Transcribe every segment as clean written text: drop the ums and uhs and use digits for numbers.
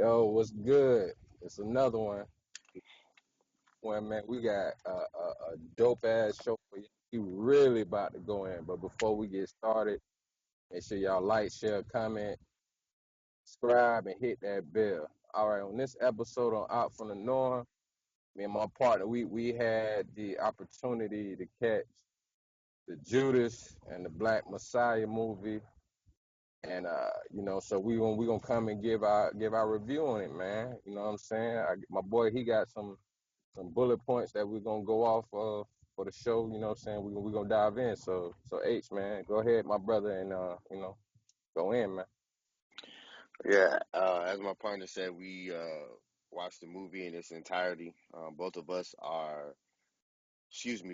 Yo, what's good? It's another one. Man, we got a dope ass show for you. We really about to go in, but before we get started, make sure y'all like, share, comment, subscribe, and hit that bell. All right, on this episode on Out from the Norm, me and my partner, we had the opportunity to catch the Judas and the Black Messiah movie, and so we gonna come and give our review on it, man. You know what I'm saying? My boy, he got some bullet points that we're gonna go off of for the show. You know what I'm saying? We're gonna dive in. So H, man, go ahead, my brother, and go in, man. Yeah, as my partner said, we watched the movie in its entirety. Both of us are,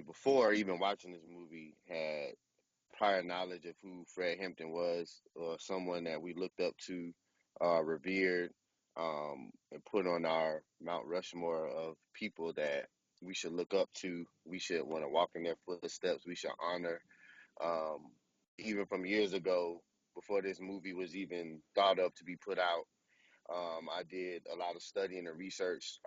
before even watching this movie, had prior knowledge of who Fred Hampton was, or someone that we looked up to, revered, and put on our Mount Rushmore of people that we should look up to. We should want to walk in their footsteps. We should honor. Um, Even from years ago, before this movie was even thought of to be put out. I did a lot of studying and research.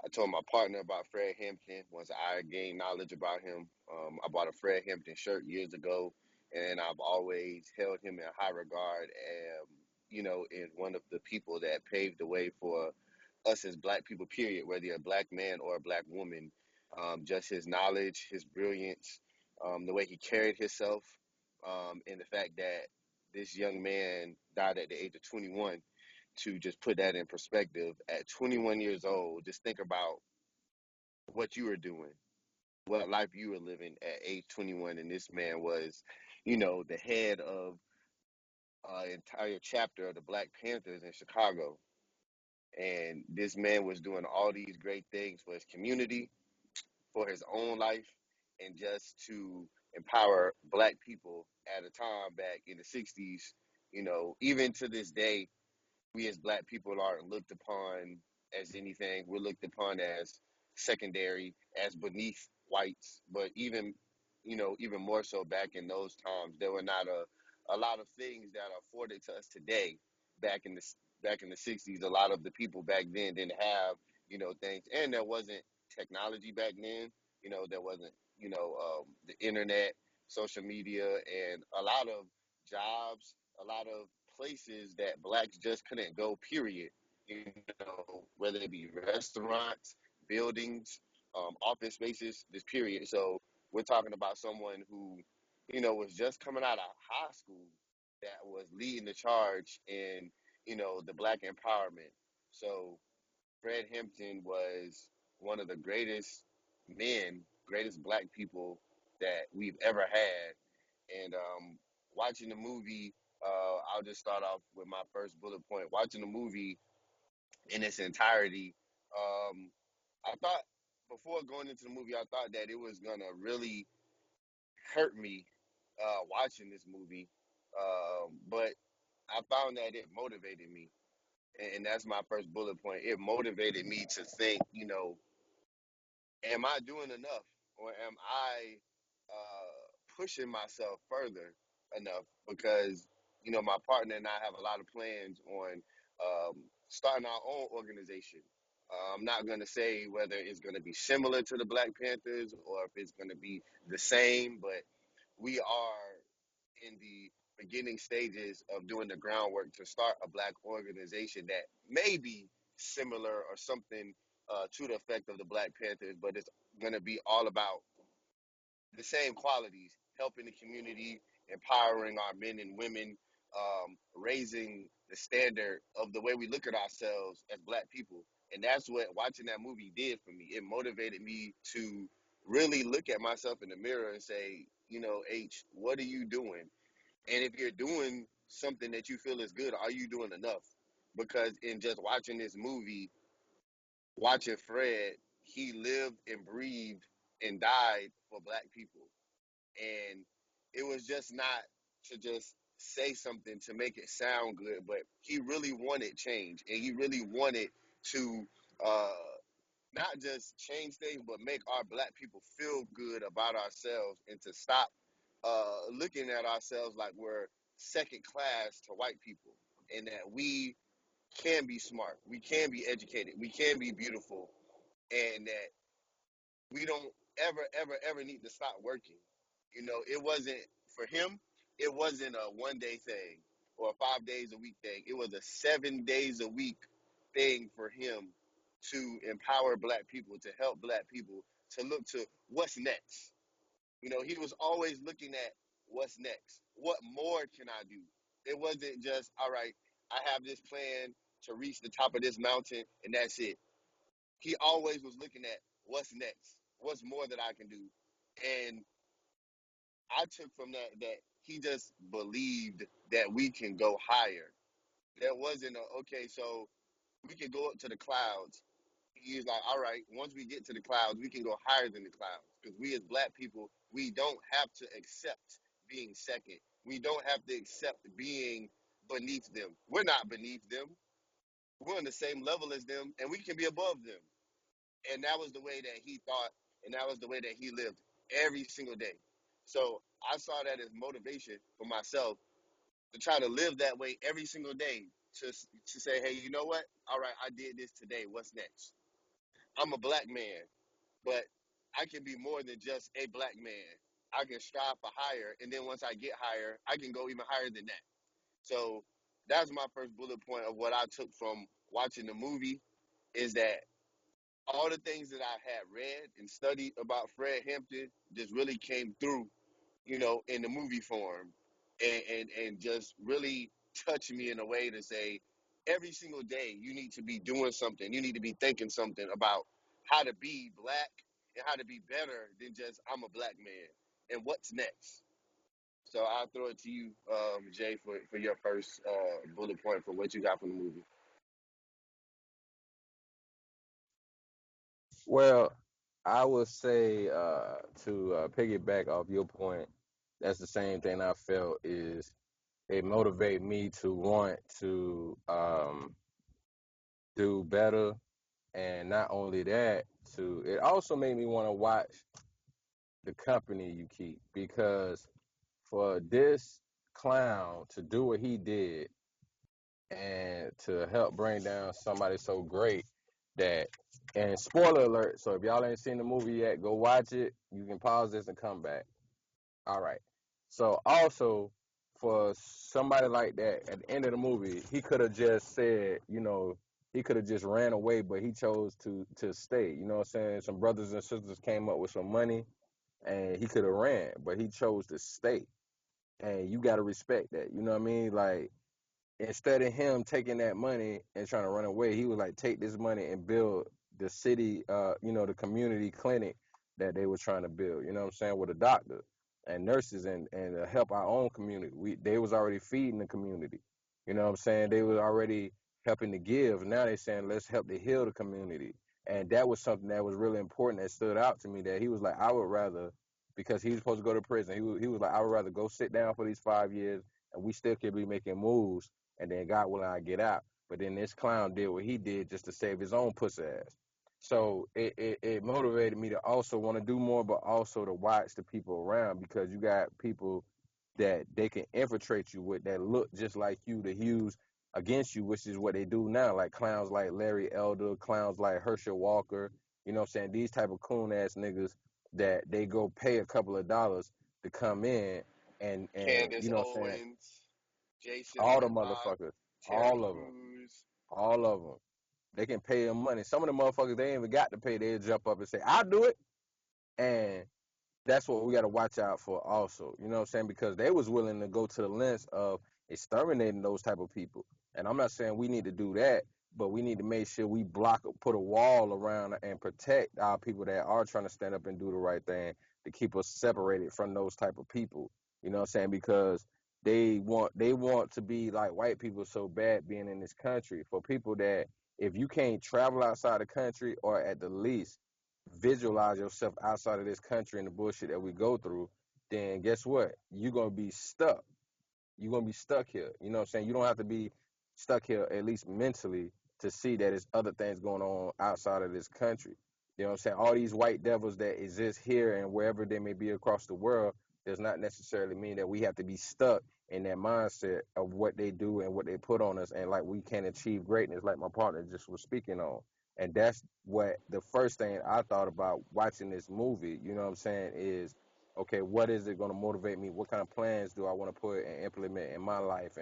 I told my partner about Fred Hampton once I gained knowledge about him. I bought a Fred Hampton shirt years ago, and I've always held him in high regard. In one of the people that paved the way for us as Black people, period, whether you're a Black man or a Black woman. Just his knowledge, his brilliance, the way he carried himself, and the fact that this young man died at the age of 21. To just put that in perspective, at 21 years old, just think about what you were doing, what life you were living at age 21. And this man was, the head of an entire chapter of the Black Panthers in Chicago. And this man was doing all these great things for his community, for his own life, and just to empower Black people at a time back in the 60s. Even to this day, we as Black people aren't looked upon as anything. We're looked upon as secondary, as beneath whites. But even more so back in those times, there were not a lot of things that are afforded to us today. Back in the back in the 60s, a lot of the people back then didn't have things, and there wasn't technology back then. There wasn't the internet, social media, and a lot of jobs, a lot of places that Blacks just couldn't go, period. Whether it be restaurants, buildings, office spaces, this period. So we're talking about someone who, was just coming out of high school that was leading the charge in, the Black empowerment. So Fred Hampton was one of the greatest men, greatest Black people that we've ever had. And watching the movie, I'll just start off with my first bullet point. Watching the movie in its entirety, um, I thought before going into the movie, I thought that it was gonna really hurt me watching this movie, but I found that it motivated me, and that's my first bullet point. It motivated me to think, am I doing enough, or am I pushing myself further enough? Because my partner and I have a lot of plans on starting our own organization. I'm not going to say whether it's going to be similar to the Black Panthers or if it's going to be the same, but we are in the beginning stages of doing the groundwork to start a Black organization that may be similar or something to the effect of the Black Panthers, but it's going to be all about the same qualities: helping the community, empowering our men and women, raising the standard of the way we look at ourselves as Black people. And that's what watching that movie did for me. It motivated me to really look at myself in the mirror and say, H, what are you doing? And if you're doing something that you feel is good, are you doing enough? Because in just watching this movie, watching Fred, he lived and breathed and died for Black people. And it was just not to just say something to make it sound good, but he really wanted change, and he really wanted to uh, not just change things, but make our Black people feel good about ourselves, and to stop looking at ourselves like we're second class to white people, and that we can be smart, we can be educated, we can be beautiful, and that we don't ever need to stop working. You know, it wasn't for him. It wasn't a 1 day thing or a 5 days a week thing. It was a 7 days a week thing for him to empower black people, to help black people, to look to what's next. You know, he was always looking at what's next. What more can I do? It wasn't just, all right, I have this plan to reach the top of this mountain and that's it. He always was looking at what's next, what's more that I can do. And I took from that that he just believed that we can go higher. There wasn't a, okay, so we can go up to the clouds. He's like, all right, once we get to the clouds, we can go higher than the clouds. Because we as black people, we don't have to accept being second. We don't have to accept being beneath them. We're not beneath them. We're on the same level as them, and we can be above them. And that was the way that he thought, and that was the way that he lived every single day. So I saw that as motivation for myself to try to live that way every single day. To say, hey, you know what? All right, I did this today. What's next? I'm a black man, but I can be more than just a black man. I can strive for higher, and then once I get higher, I can go even higher than that. So that's my first bullet point of what I took from watching the movie is that all the things that I had read and studied about Fred Hampton just really came through, you know, in the movie form, and just really touched me in a way to say, every single day you need to be doing something. You need to be thinking something about how to be black and how to be better than just I'm a black man and what's next. So I'll throw it to you, Jay, for your first bullet point for what you got from the movie. Well, I would say to piggyback off your point, that's the same thing I felt is it motivate me to want to do better, and not only that, to it also made me want to watch the company you keep because for this clown to do what he did and to help bring down somebody so great that and spoiler alert, so if y'all ain't seen the movie yet, go watch it. You can pause this and come back. All right. So also for somebody like that at the end of the movie, he could have just said, he could have just ran away, but he chose to stay. You know what I'm saying? Some brothers and sisters came up with some money and he could have ran, but he chose to stay. And you gotta respect that. You know what I mean? Like instead of him taking that money and trying to run away, he would like take this money and build the city, the community clinic that they were trying to build. You know what I'm saying? With a doctor and nurses and help our own community. They was already feeding the community. You know what I'm saying? They was already helping to give. Now they saying let's help to heal the community. And that was something that was really important that stood out to me. That he was like, I would rather because he was supposed to go to prison. He was like, I would rather go sit down for these 5 years and we still could be making moves and then God willing I get out. But then this clown did what he did just to save his own pussy ass. So it motivated me to also want to do more, but also to watch the people around because you got people that they can infiltrate you with that look just like you to use against you, which is what they do now. Like clowns like Larry Elder, clowns like Herschel Walker, you know what I'm saying? These type of coon ass niggas that they go pay a couple of dollars to come in and Candace you know what I'm saying? Owens, Jason All the Whitlock, motherfuckers, Terry all of them, Crews. all of them. They can pay them money. Some of the motherfuckers they ain't even got to pay. They jump up and say, "I'll do it," and that's what we got to watch out for also. You know what I'm saying? Because they was willing to go to the lengths of exterminating those type of people. And I'm not saying we need to do that, but we need to make sure we put a wall around and protect our people that are trying to stand up and do the right thing to keep us separated from those type of people. You know what I'm saying? Because they want to be like white people so bad being in this country for people that if you can't travel outside the country or at the least visualize yourself outside of this country and the bullshit that we go through, then guess what? You're gonna be stuck. You're gonna be stuck here. You know what I'm saying? You don't have to be stuck here at least mentally to see that there's other things going on outside of this country. You know what I'm saying? All these white devils that exist here and wherever they may be across the world does not necessarily mean that we have to be stuck in that mindset of what they do and what they put on us, and like we can achieve greatness, like my partner just was speaking on. And that's what the first thing I thought about watching this movie. You know what I'm saying? Is okay, what is it going to motivate me? What kind of plans do I want to put and implement in my life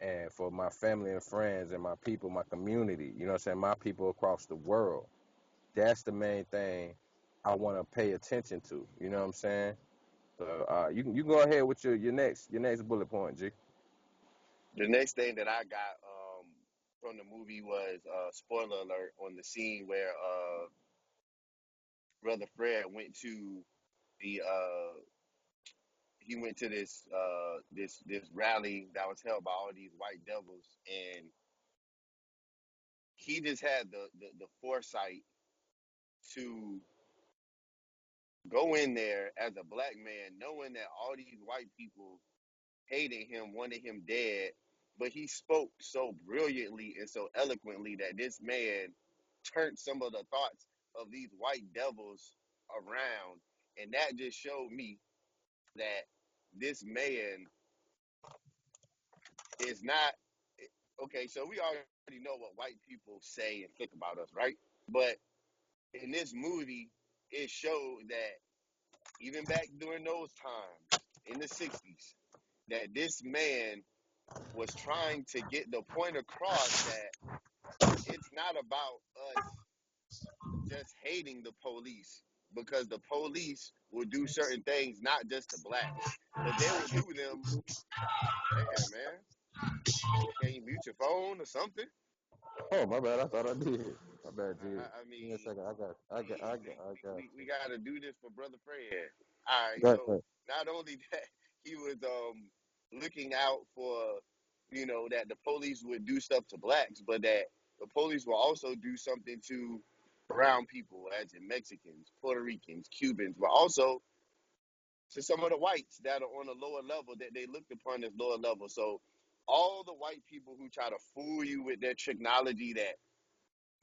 and for my family and friends and my people, my community? You know what I'm saying? My people across the world. That's the main thing I want to pay attention to. You know what I'm saying? So you can go ahead with your next bullet point, G. The next thing that I got from the movie was spoiler alert on the scene where Brother Fred went to the he went to this rally that was held by all these white devils, and he just had the foresight to go in there as a black man, knowing that all these white people hated him, wanted him dead, but he spoke so brilliantly and so eloquently that this man turned some of the thoughts of these white devils around. And that just showed me that this man is not okay. So we already know what white people say and think about us, right? But in this movie, it showed that even back during those times in the 60s, that this man was trying to get the point across that it's not about us just hating the police, because the police will do certain things not just to blacks, but they will do them. Damn, man, can you mute your phone or something? Oh, my bad. I thought I did. My bad, I, G. I, I Give me a mean, second. I got we got to do this for Brother Fred. All right, you. so not only that he was looking out for, that the police would do stuff to blacks, but that the police will also do something to brown people, as in Mexicans, Puerto Ricans, Cubans, but also to some of the whites that are on a lower level that they looked upon as lower level. So all the white people who try to fool you with their technology that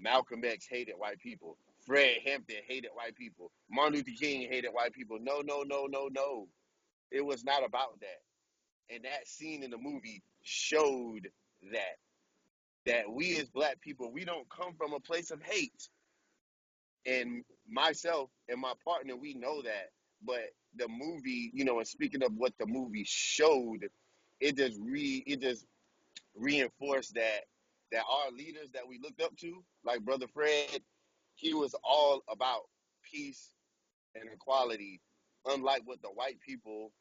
Malcolm X hated white people. Fred Hampton hated white people. Martin Luther King hated white people. No, no, no, no, no. It was not about that. And that scene in the movie showed that we as black people, we don't come from a place of hate. And myself and my partner, we know that. But the movie, and speaking of what the movie showed, it just reinforced that our leaders that we looked up to, like Brother Fred, he was all about peace and equality, unlike what the white people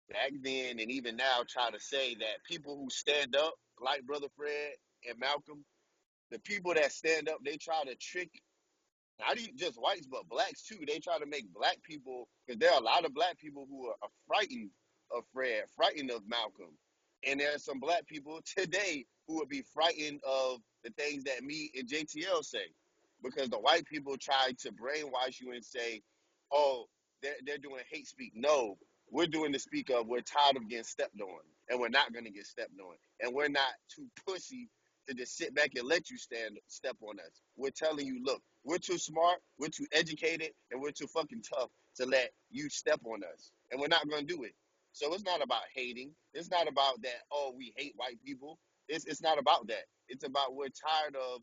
back then and even now try to say, that people who stand up, like Brother Fred and Malcolm, the people that stand up, they try to trick not even just whites, but blacks too. They try to make black people, because there are a lot of black people who are frightened of Fred, frightened of Malcolm. And there are some black people today who would be frightened of the things that me and JTL say. Because the white people try to brainwash you and say, oh, they're doing hate speak. No, we're doing the speak of, we're tired of getting stepped on, and we're not going to get stepped on. And we're not too pussy to just sit back and let you step on us. We're telling you, look, we're too smart, we're too educated, and we're too fucking tough to let you step on us. And we're not going to do it. So it's not about hating. It's not about that, oh, we hate white people. It's not about that. It's about, we're tired of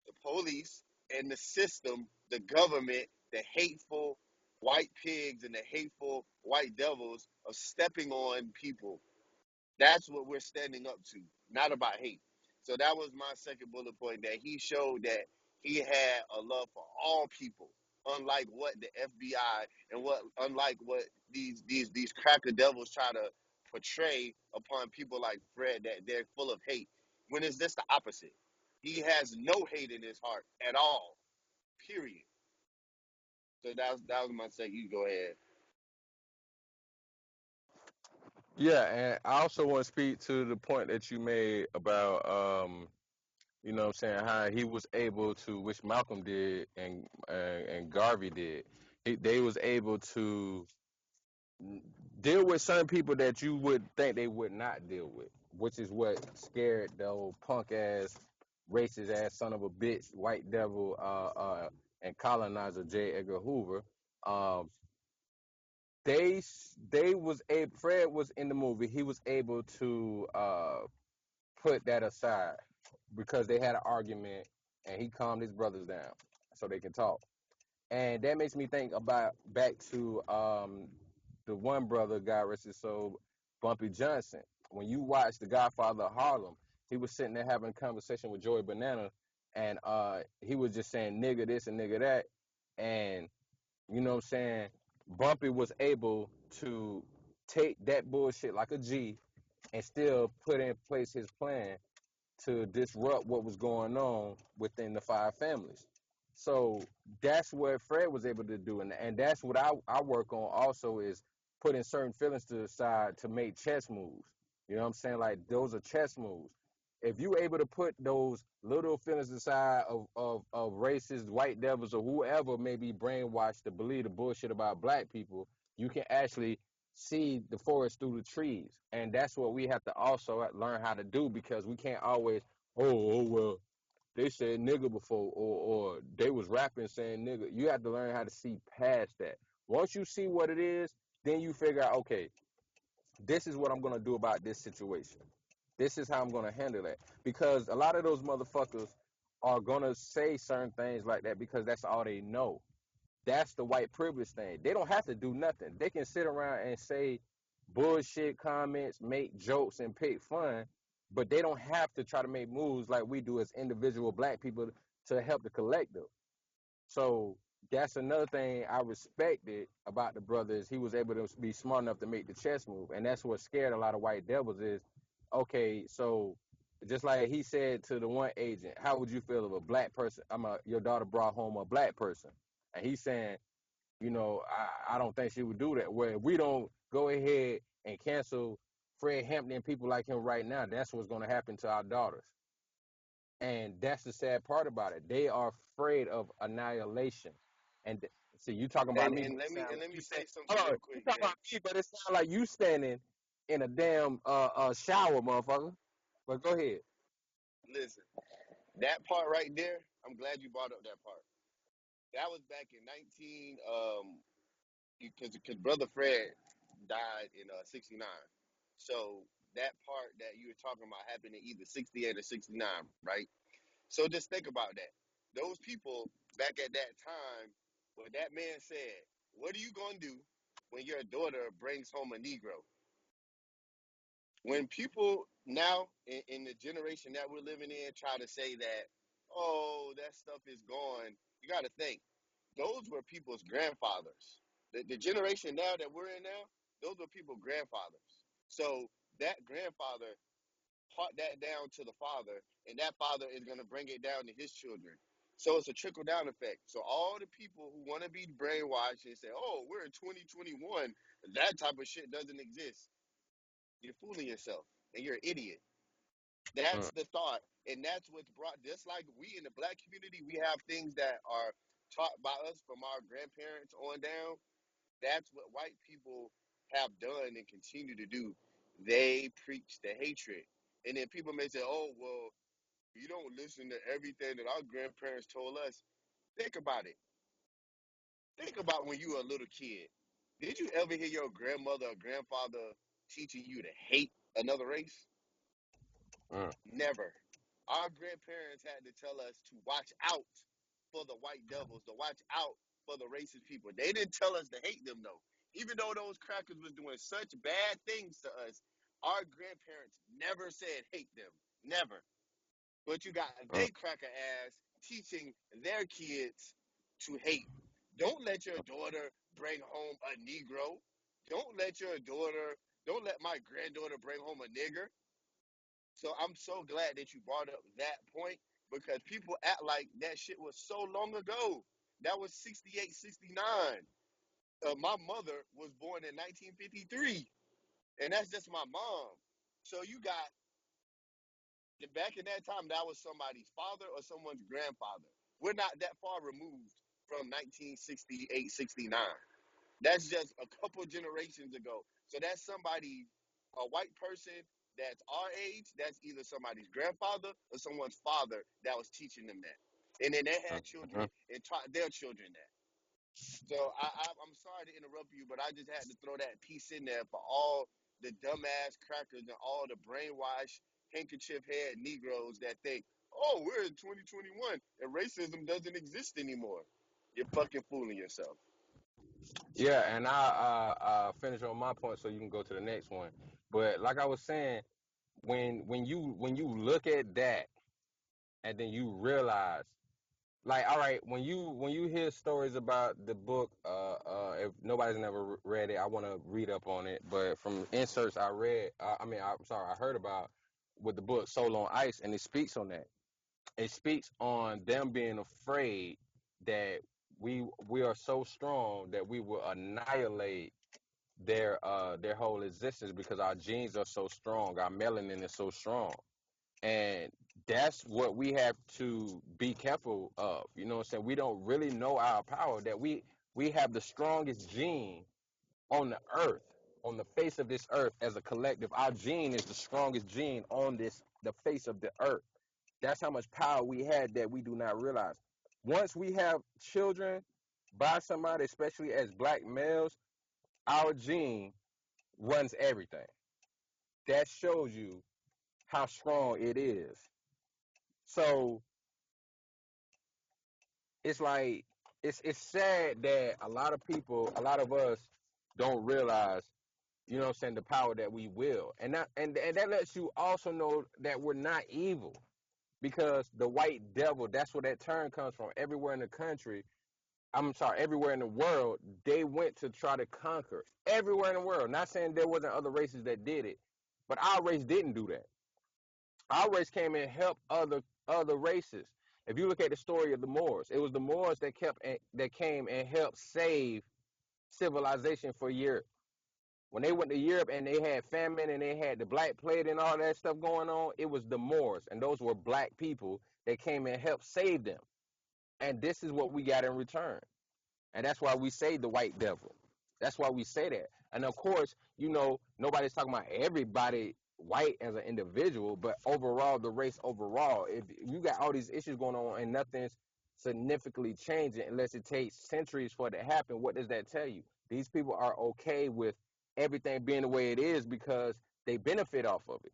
the police and the system, the government, the hateful white pigs and the hateful white devils of stepping on people. That's what we're standing up to, not about hate. So that was my second bullet point, that he showed that he had a love for all people, unlike what the FBI and unlike what these cracker devils try to portray upon people like Fred, that they're full of hate. When it's just the opposite. He has no hate in his heart at all. Period. So that was my second. You go ahead. Yeah, and I also want to speak to the point that you made about you know what I'm saying, how he was able to, which Malcolm did and Garvey did. They was able to deal with certain people that you would think they would not deal with, which is what scared the old punk ass, racist ass son of a bitch, white devil, and colonizer J. Edgar Hoover. Um, they was a Fred was in the movie. He was able to put that aside because they had an argument, and he calmed his brothers down so they can talk. And that makes me think about back to the one brother, God rest his soul, Bumpy Johnson. When you watch The Godfather of Harlem, he was sitting there having a conversation with Joey Banana, and he was just saying nigga this and nigga that, and you know what I'm saying. Bumpy was able to take that bullshit like a G and still put in place his plan to disrupt what was going on within the five families. So that's what Fred was able to do, and that's what I work on also is putting certain feelings to the side to make chess moves. You know what I'm saying? Like those are chess moves. If you able to put those little feelings aside of racist white devils or whoever may be brainwashed to believe the bullshit about black people, you can actually see the forest through the trees. And that's what we have to also learn how to do because we can't always, well, they said nigga before or they was rapping saying nigga. You have to learn how to see past that. Once you see what it is, then you figure out, okay, this is what I'm gonna do about this situation. This is how I'm gonna handle it. Because a lot of those motherfuckers are gonna say certain things like that because that's all they know. That's the white privilege thing. They don't have to do nothing. They can sit around and say bullshit comments, make jokes, and pick fun, but they don't have to try to make moves like we do as individual black people to help the collective. So that's another thing I respected about the brothers. He was able to be smart enough to make the chess move, and that's what scared a lot of white devils. Is okay. So just like he said to the one agent, how would you feel if a black person, your daughter brought home a black person, and he's saying, I don't think she would do that. Where if we don't go ahead and cancel Fred Hampton and people like him right now, that's what's going to happen to our daughters. And that's the sad part about it. They are afraid of annihilation. And see, you talking about And me, and but it let me sounds and like let me you stand. say something Hold on, real you quick, talking about Jay. me, but it sounds like you standing in a damn shower, motherfucker. But go ahead. Listen, that part right there, I'm glad you brought up that part. That was back in 19 because brother Fred died in 69. So that part that you were talking about happened in either 68 or 69, right? So just think about that. Those people back at that time, when that man said, "What are you going to do when your daughter brings home a Negro?" When people now in the generation that we're living in try to say that, oh, that stuff is gone, you got to think those were people's grandfathers. The generation now that we're in now, those were people's grandfathers. So that grandfather taught that down to the father, and that father is going to bring it down to his children. So it's a trickle down effect. So all the people who want to be brainwashed and say, "Oh, we're in 2021, that type of shit doesn't exist," you're fooling yourself, and you're an idiot. Mm, That's the thought, and that's what's brought. Just like we in the black community, we have things that are taught by us from our grandparents on down. That's what white people have done and continue to do. They preach the hatred, and then people may say, "Oh, well, you don't listen to everything that our grandparents told us." Think about it. Think about when you were a little kid. Did you ever hear your grandmother or grandfather teaching you to hate another race? mm, Never. Our grandparents had to tell us to watch out for the white devils, to watch out for the racist people. They didn't tell us to hate them though. Even though those crackers was doing such bad things to us, our grandparents never said hate them. Never. But you got mm, they cracker ass teaching their kids to hate. Don't let your daughter bring home a Negro. Don't let your daughter, don't let my granddaughter bring home a nigger. So I'm so glad that you brought up that point because people act like that shit was so long ago. That was 68, 69. My mother was born in 1953, and that's just my mom. So you got back in that time, that was somebody's father or someone's grandfather. We're not that far removed from 1968, 69. That's just a couple generations ago. So that's somebody, a white person that's our age, that's either somebody's grandfather or someone's father that was teaching them that. And then they had mm, children and taught their children that. So I'm sorry to interrupt you, but I just had to throw that piece in there for all the dumbass crackers and all the brainwashed handkerchief head Negroes that think, oh, we're in 2021 and racism doesn't exist anymore. You're fucking fooling yourself. Yeah, and I finish on my point so you can go to the next one. But like I was saying, when you look at that and then you realize, like, all right, when you hear stories about the book, if nobody's never read it, I want to read up on it. But from inserts I read, I'm sorry, I heard about with the book Soul on Ice, and it speaks on that. It speaks on them being afraid that we are so strong that we will annihilate their whole existence because our genes are so strong, our melanin is so strong. And that's what we have to be careful of. You know what I'm saying? We don't really know our power, that we have the strongest gene on the earth, on the face of this earth as a collective. Our gene is the strongest gene on the face of the earth. That's how much power we had that we do not realize. Once we have children by somebody, especially as black males, our gene runs everything. That shows you how strong it is. So it's like it's sad that a lot of people, a lot of us don't realize, you know what I'm saying, the power that we will. And that lets you also know that we're not evil. Because the white devil, that's where that term comes from. Everywhere in the country, I'm sorry, everywhere in the world, they went to try to conquer. Everywhere in the world. Not saying there wasn't other races that did it, but our race didn't do that. Our race came and helped other races. If you look at the story of the Moors, it was the Moors that came and helped save civilization for Europe. When they went to Europe and they had famine and they had the black plague and all that stuff going on, it was the Moors, and those were black people that came and helped save them. And this is what we got in return. And that's why we say the white devil. That's why we say that. And of course, nobody's talking about everybody white as an individual, but overall, the race overall. If you got all these issues going on and nothing's significantly changing unless it takes centuries for it to happen, what does that tell you? These people are okay with everything being the way it is because they benefit off of it.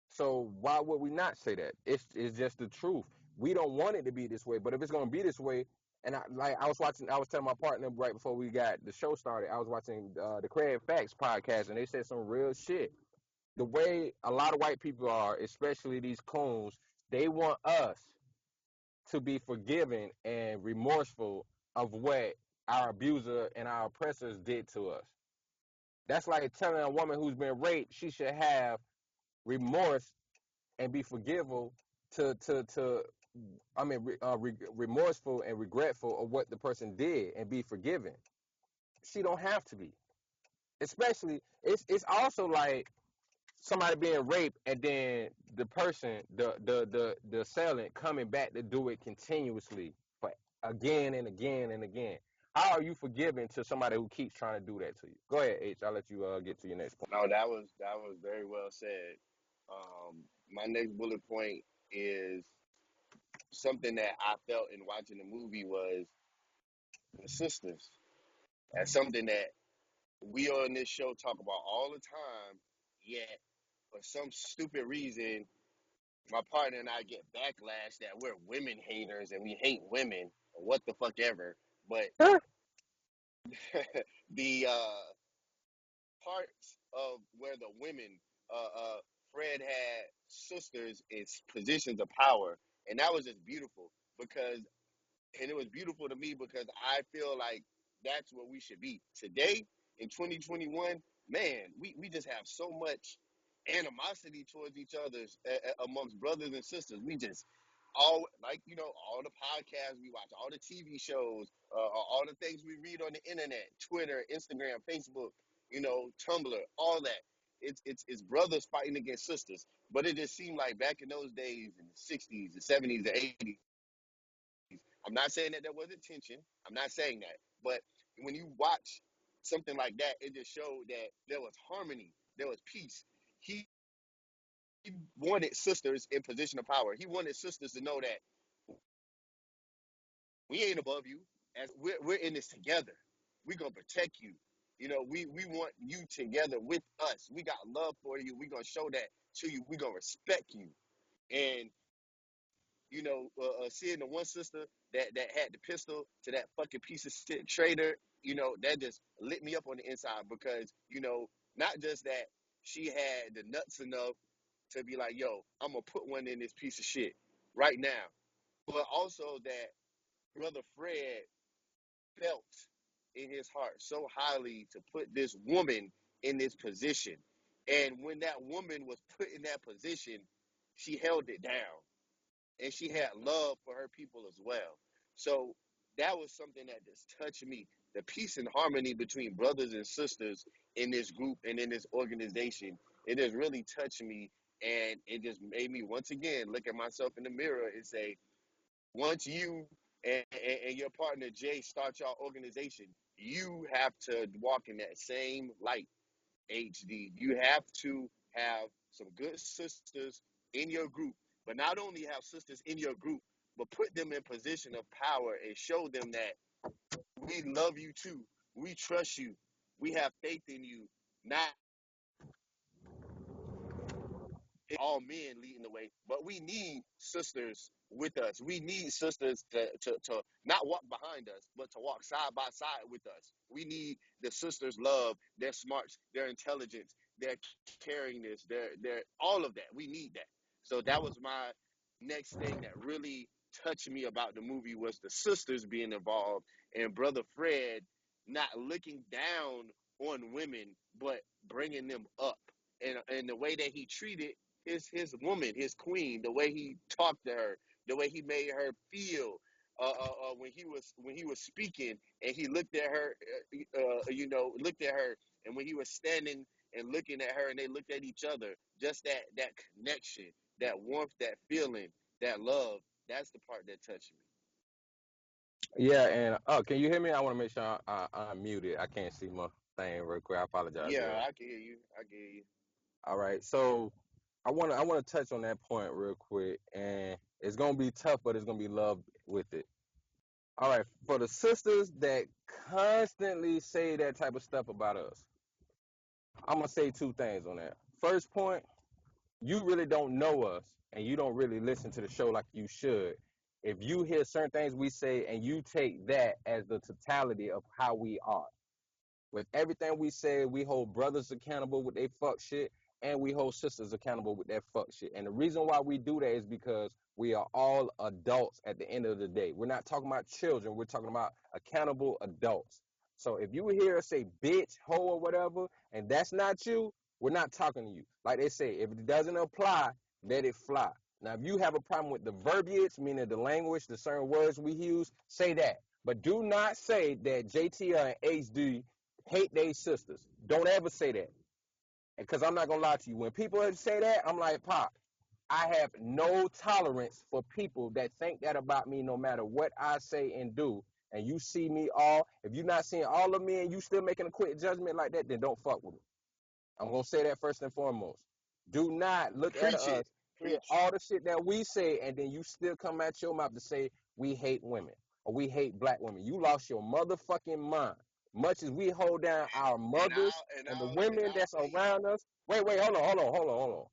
So why would we not say that? It's just the truth. We don't want it to be this way, but if it's gonna be this way, and I was telling my partner right before we got the show started, I was watching the Craig Facts podcast, and they said some real shit. The way a lot of white people are, especially these coons, they want us to be forgiving and remorseful of what our abuser and our oppressors did to us. That's like telling a woman who's been raped she should have remorse and be forgivable to remorseful and regretful of what the person did and be forgiven. She don't have to be. Especially, it's also like somebody being raped and then the person, the assailant, coming back to do it continuously for again and again and again. How are you forgiving to somebody who keeps trying to do that to you? Go ahead, H. I'll let you get to your next point. No, that was very well said. My next bullet point is something that I felt in watching the movie was the sisters. That's something that we on this show talk about all the time, yet for some stupid reason, my partner and I get backlash that we're women haters and we hate women or what the fuck ever. But the parts of where the women, Fred had sisters in positions of power, and that was just beautiful because and it was beautiful to me because I feel like that's what we should be today in 2021. Man, we just have so much animosity towards each other amongst brothers and sisters. We just all like all the podcasts we watch, all the TV shows, all the things we read on the internet, Twitter, Instagram, Facebook, Tumblr, all that. It's brothers fighting against sisters. But it just seemed like back in those days, in the 60s, the 70s, the 80s, I'm not saying that there wasn't tension. I'm not saying that. But when you watch something like that, it just showed that there was harmony, there was peace. He wanted sisters in position of power. He wanted sisters to know that we ain't above you. as we're in this together. We're gonna protect you. You know, we want you together with us. We got love for you. We're gonna show that to you. We're gonna respect you. And seeing the one sister that had the pistol to that fucking piece of shit traitor, that just lit me up on the inside because, not just that she had the nuts enough to be like, yo, I'm gonna put one in this piece of shit right now, but also that brother Fred felt in his heart so highly to put this woman in this position. And when that woman was put in that position, she held it down and she had love for her people as well. So that was something that just touched me. The peace and harmony between brothers and sisters in this group and in this organization, it just really touched me. And it just made me once again look at myself in the mirror and say, once you and your partner Jay start your organization, you have to walk in that same light. HD. You have to have some good sisters in your group, but not only have sisters in your group, but put them in position of power and show them that we love you too. We trust you. We have faith in you. Not all men leading the way, but we need sisters with us. We need sisters to not walk behind us, but to walk side by side with us. We need the sisters' love, their smarts, their intelligence, their caringness, their all of that. We need that. So that was my next thing that really touched me about the movie was the sisters being involved and brother Fred not looking down on women, but bringing them up. And the way that he treated his woman, his queen, the way he talked to her, the way he made her feel when he was speaking, and he looked at her, looked at her, and when he was standing and looking at her, and they looked at each other, just that connection, that warmth, that feeling, that love. That's the part that touched me. Yeah, and can you hear me? I want to make sure I'm muted. I can't see my thing real quick. I apologize, Yeah, y'all. I can hear you. I can hear you. All right, so I wanna touch on that point real quick, and it's gonna be tough, but it's gonna be love with it. All right, for the sisters that constantly say that type of stuff about us, I'm gonna say two things on that. First point, you really don't know us, and you don't really listen to the show like you should. If you hear certain things we say and you take that as the totality of how we are. With everything we say, we hold brothers accountable with their fuck shit, and we hold sisters accountable with their fuck shit. And the reason why we do that is because we are all adults at the end of the day. We're not talking about children, we're talking about accountable adults. So if you hear us say bitch, hoe, or whatever, and that's not you, we're not talking to you. Like they say, if it doesn't apply, let it fly. Now, if you have a problem with the verbiage, meaning the language, the certain words we use, say that. But do not say that JTL and HD hate their sisters. Don't ever say that. Because I'm not gonna lie to you. When people say that, I'm like, Pop, I have no tolerance for people that think that about me no matter what I say and do. And you see me all, if you're not seeing all of me and you still making a quick judgment like that, then don't fuck with me. I'm gonna say that first and foremost. Do not look at Preach it. us, hear Preach. all the shit that we say, and then you still come at your mouth to say we hate women or we hate black women. You lost your motherfucking mind. Much as we hold down our And mothers I'll and and the I'll and women I'll that's tell you. around us. Wait, hold on.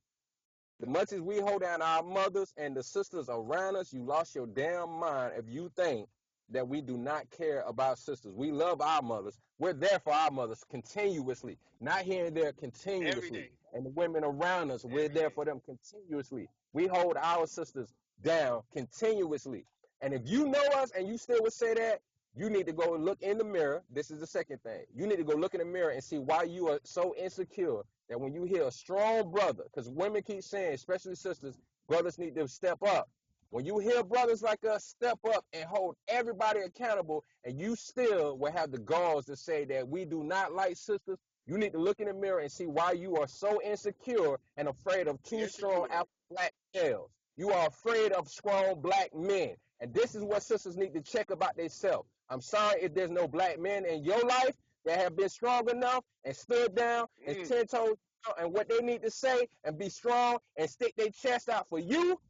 As much as we hold down our mothers and the sisters around us, you lost your damn mind if you think that we do not care about sisters. We love our mothers. We're there for our mothers continuously, not here and there Every continuously. day. And the women around us, we're Every there day. for them continuously. We hold our sisters down continuously. And if you know us and you still would say that, you need to go look in the mirror. This is the second thing. You need to go look in the mirror and see why you are so insecure that when you hear a strong brother, because women keep saying, especially sisters, brothers need to step up. When you hear brothers like us step up and hold everybody accountable, and you still will have the galls to say that we do not like sisters, you need to look in the mirror and see why you are so insecure and afraid of two strong Insecure. alpha black males. You are afraid of strong black men. And this is what sisters need to check about themselves. I'm sorry if there's no black men in your life that have been strong enough and stood down and Mm. 10 toes down and what they need to say and be strong and stick their chest out for you.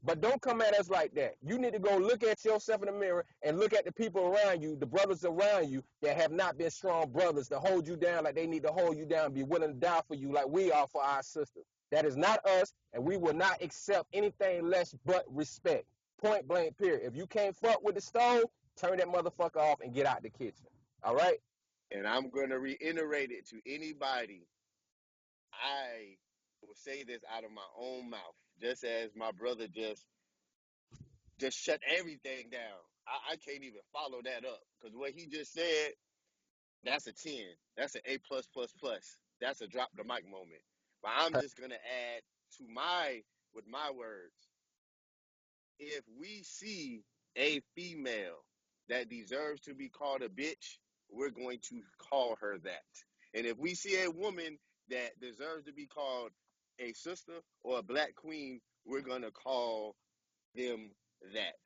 But don't come at us like that. You need to go look at yourself in the mirror and look at the people around you, the brothers around you that have not been strong brothers to hold you down like they need to hold you down, be willing to die for you like we are for our sisters. That is not us, and we will not accept anything less but respect. Point blank, period. If you can't fuck with the stove, turn that motherfucker off and get out the kitchen. All right? And I'm going to reiterate it to anybody. I will say this out of my own mouth, just as my brother just shut everything down. I can't even follow that up because what he just said, that's a 10. That's an A plus plus plus. That's a drop the mic moment. But I'm just gonna add to with my words. If we see a female that deserves to be called a bitch, we're going to call her that. And if we see a woman that deserves to be called a sister or a black queen, we're gonna call them that.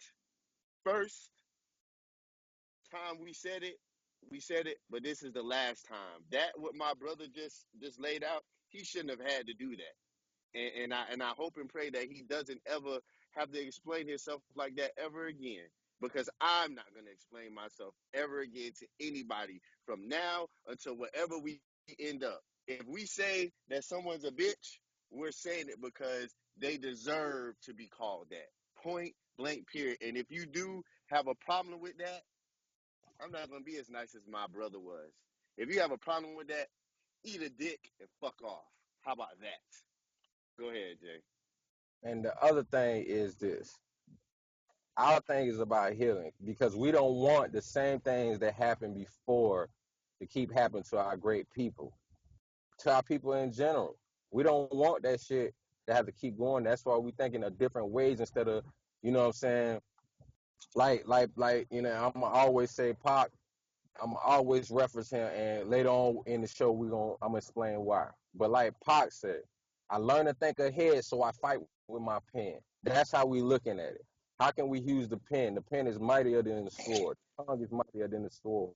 First time we said it, but this is the last time. That what my brother just laid out, he shouldn't have had to do that. And I hope and pray that he doesn't ever have to explain himself like that ever again. Because I'm not gonna explain myself ever again to anybody from now until wherever we end up. If we say that someone's a bitch, we're saying it because they deserve to be called that. Point blank period. And if you do have a problem with that, I'm not gonna be as nice as my brother was. If you have a problem with that, eat a dick and fuck off. How about that? Go ahead, Jay. And the other thing is this. Our thing is about healing because we don't want the same things that happened before to keep happening to our great people, to our people in general. We don't want that shit to have to keep going. That's why we thinking of different ways instead of, you know what I'm saying? I'm always say Pac, I'm always reference him, and later on in the show I'm gonna explain why. But like Pac said, I learned to think ahead, so I fight with my pen. That's how we looking at it. How can we use the pen? The pen is mightier than the sword. The tongue is mightier than the sword.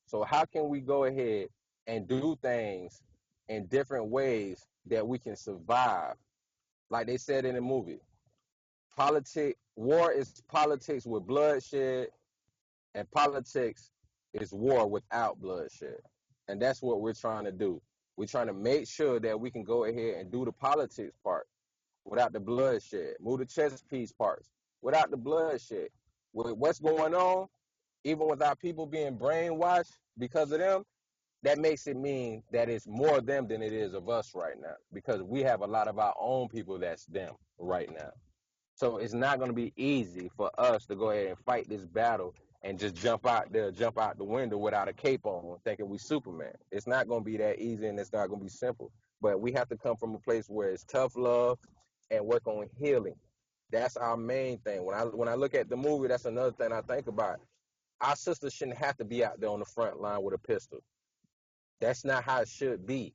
So how can we go ahead and do things in different ways that we can survive? Like they said in the movie, war is politics with bloodshed, and politics is war without bloodshed. And that's what we're trying to do. We're trying to make sure that we can go ahead and do the politics part without the bloodshed, move the chess piece parts without the bloodshed. With what's going on, even with our people being brainwashed because of them, that makes it mean that it's more of them than it is of us right now because we have a lot of our own people that's them right now. So it's not going to be easy for us to go ahead and fight this battle and just jump out there, jump out the window without a cape on, thinking we Superman. It's not going to be that easy, and it's not going to be simple. But we have to come from a place where it's tough love and work on healing. That's our main thing. When I look at the movie, that's another thing I think about. Our sisters shouldn't have to be out there on the front line with a pistol. That's not how it should be.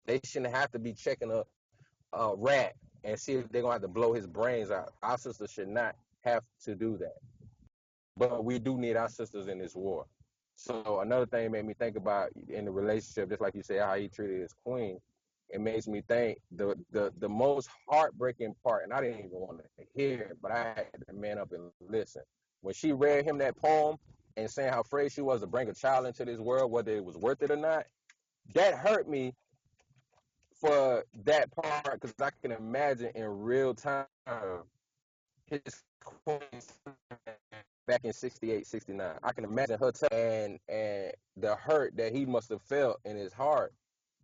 They shouldn't have to be checking a rat and see if they're gonna have to blow his brains out. Our sisters should not have to do that. But we do need our sisters in this war. So another thing made me think about in the relationship, just like you said, how he treated his queen. It makes me think the most heartbreaking part, and I didn't even want to hear it, but I had to man up and listen. When she read him that poem and saying how afraid she was to bring a child into this world, whether it was worth it or not, that hurt me for that part because I can imagine in real time his queen back in 68, 69. I can imagine her and the hurt that he must have felt in his heart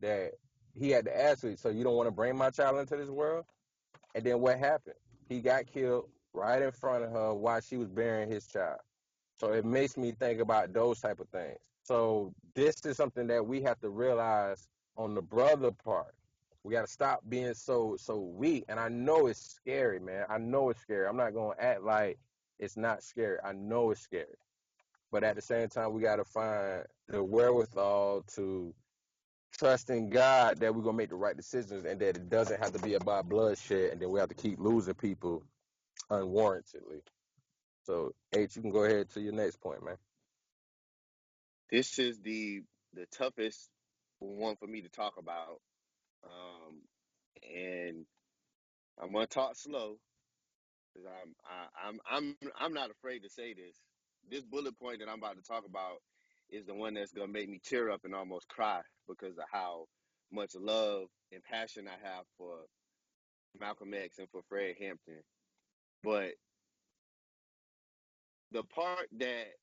that he had to ask her, so you don't want to bring my child into this world? And then what happened? He got killed right in front of her while she was bearing his child. So it makes me think about those type of things. So this is something that we have to realize on the brother part. We got to stop being so weak. And I know it's scary, man. I know it's scary. I'm not going to act like it's not scary. I know it's scary. But at the same time, we got to find the wherewithal to trust in God that we're going to make the right decisions and that it doesn't have to be about bloodshed and then we have to keep losing people unwarrantedly. So, H, you can go ahead to your next point, man. This is the toughest one for me to talk about, and I'm gonna talk slow 'Cause I'm not afraid to say this. This bullet point that I'm about to talk about is the one that's gonna make me tear up and almost cry because of how much love and passion I have for Malcolm X and for Fred Hampton. But the part that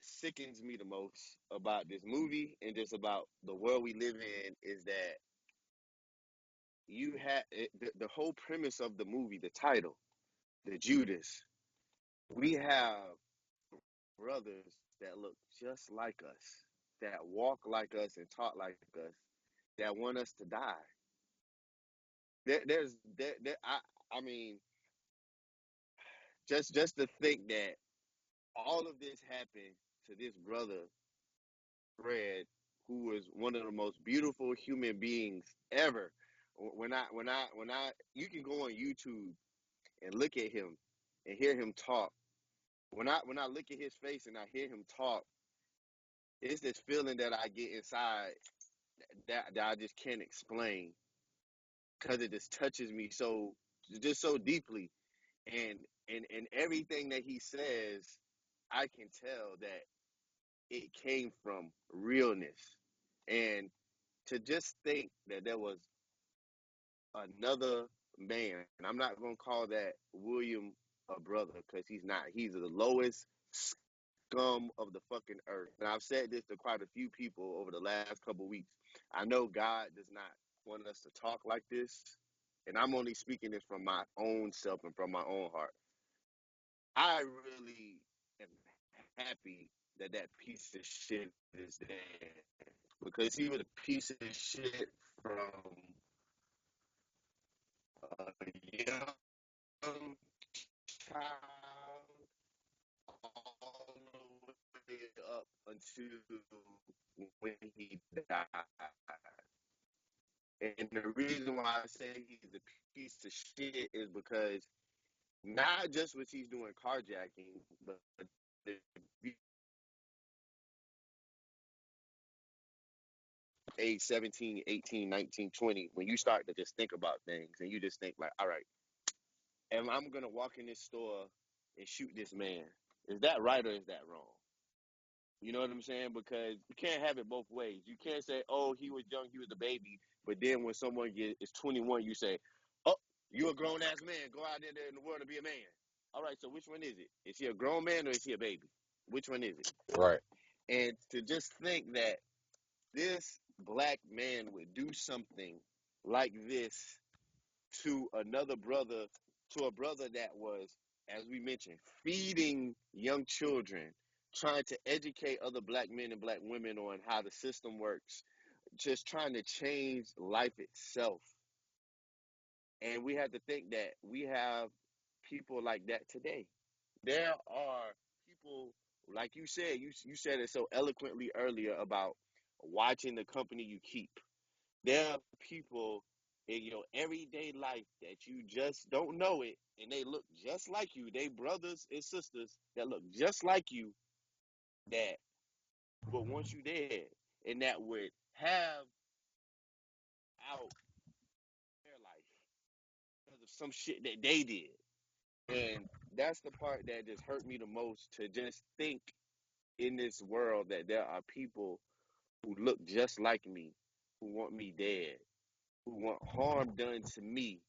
sickens me the most about this movie and just about the world we live in is that you had the whole premise of the movie, the title, the Judas. We have brothers that look just like us, that walk like us and talk like us, that want us to die. I mean, just to think that all of this happened to this brother Fred, who was one of the most beautiful human beings ever. You can go on YouTube and look at him and hear him talk. When I look at his face and I hear him talk, it's this feeling that I get inside that I just can't explain because it just touches me so deeply. And everything that he says, I can tell that it came from realness. And to just think that there was another man, and I'm not gonna call that William a brother because he's not. He's the lowest scum of the fucking earth. And I've said this to quite a few people over the last couple of weeks. I know God does not want us to talk like this, and I'm only speaking this from my own self and from my own heart. I really am happy that that piece of shit is there because he was a piece of shit from a young child all the way up until when he died. And the reason why I say he's a piece of shit is because not just was he's doing carjacking, but the age 17, 18, 19, 20, when you start to just think about things and you just think like, all right, am I'm gonna walk in this store and shoot this man? Is that right or is that wrong? You know what I'm saying? Because you can't have it both ways. You can't say, "Oh, he was young, he was a baby," but then when is 21, you say, "Oh, you a grown ass man. Go out there in the world and be a man." All right, so which one is it? Is he a grown man or is he a baby? Which one is it? Right. And to just think that this black man would do something like this to another brother, to a brother that was, as we mentioned, feeding young children, trying to educate other black men and black women on how the system works, just trying to change life itself. And we have to think that we have people like that today. There are people, like you said it so eloquently earlier about watching the company you keep. There are people in your everyday life that you just don't know it, and they look just like you. They brothers and sisters that look just like you that would want you dead, and that would have out their life because of some shit that they did. And that's the part that just hurt me the most, to just think in this world that there are people who look just like me, who want me dead, who want harm done to me,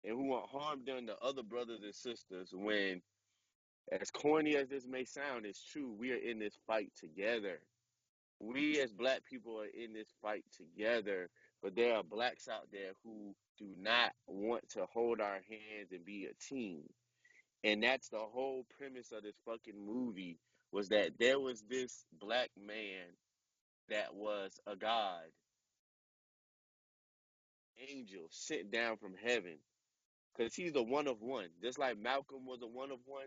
and who want harm done to other brothers and sisters. When, as corny as this may sound, it's true. We are in this fight together. We as black people are in this fight together, but there are blacks out there who do not want to hold our hands and be a team. And that's the whole premise of this fucking movie, was that there was this black man that was a god, angel sent down from heaven, because he's a one of one. Just like Malcolm was a one of one,